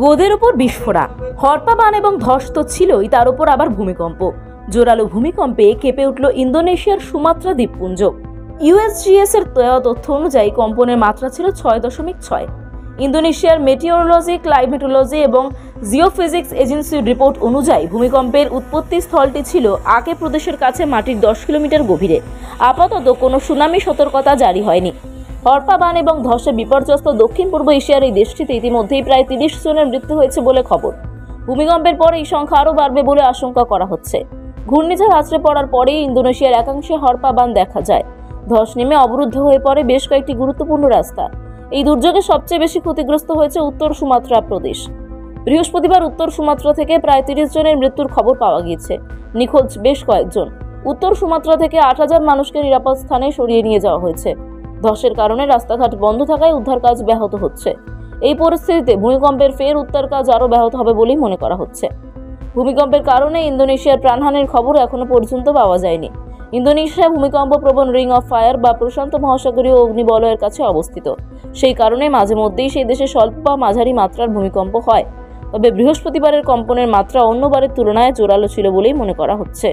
গোদের উপর বিস্ফোরা, হরপা বান এবং ধস তো ছিলই, তার উপর আবার ভূমিকম্প। জোরালো ভূমিকম্পে কেঁপে উঠল ইন্দোনেশিয়ার সুমাত্রা দ্বীপপুঞ্জ। ইউএসজিএস এর তথ্য অনুযায়ী কম্পনের মাত্রা ছিল 6.6। ইন্দোনেশিয়ার মেটিওরোলজি, ক্লাইমেটোলজি এবং জিওফিজিক্স এজেন্সির রিপোর্ট অনুযায়ী ভূমিকম্পের উৎপত্তি স্থলটি ছিল আকে প্রদেশের কাছে মাটির 10 কিলোমিটার গভীরে। আপাতত কোনো সুনামি সতর্কতা জারি হয়নি। হরপা বান এবং ধসে বিপর্যস্ত দক্ষিণ পূর্ব এশিয়ার এই দেশটিতে ইতিমধ্যেই প্রায় 30 জনের মৃত্যু হয়েছে বলে খবর। ভূমিকম্পের পরে এই সংখ্যা আরও বাড়বে বলে আশঙ্কা করা হচ্ছে। ঘূর্ণিঝড় আছড়ে পড়ার পরেই ইন্দোনেশিয়ার একাংশে হরপা বান দেখা যায়। ধস নেমে অবরুদ্ধ হয়ে পড়ে বেশ কয়েকটি গুরুত্বপূর্ণ রাস্তা। এই দুর্যোগে সবচেয়ে বেশি ক্ষতিগ্রস্ত হয়েছে উত্তর সুমাত্রা প্রদেশ। বৃহস্পতিবার উত্তর সুমাত্রা থেকে প্রায় 30 জনের মৃত্যুর খবর পাওয়া গিয়েছে। নিখোঁজ বেশ কয়েকজন। উত্তর সুমাত্রা থেকে 8,000 মানুষকে নিরাপদ স্থানে সরিয়ে নিয়ে যাওয়া হয়েছে। ধসের কারণে রাস্তাঘাট বন্ধ থাকায় উদ্ধার কাজ ব্যাহত হচ্ছে। এই পরিস্থিতিতে ভূমিকম্পের ফের উদ্ধার কাজ আরও ব্যাহত হবে বলেই মনে করা হচ্ছে। ভূমিকম্পের কারণে ইন্দোনেশিয়ার প্রাণহানির খবর এখনো পর্যন্ত পাওয়া যায়নি। ইন্দোনেশিয়া ভূমিকম্প প্রবণ রিং অফ ফায়ার বা প্রশান্ত মহাসাগরীয় অগ্নিবলয়ের কাছে অবস্থিত। সেই কারণে মাঝে মধ্যেই সেই দেশে স্বল্প বা মাঝারি মাত্রার ভূমিকম্প হয়। তবে বৃহস্পতিবারের কম্পনের মাত্রা অন্যবারের তুলনায় জোরালো ছিল বলেই মনে করা হচ্ছে।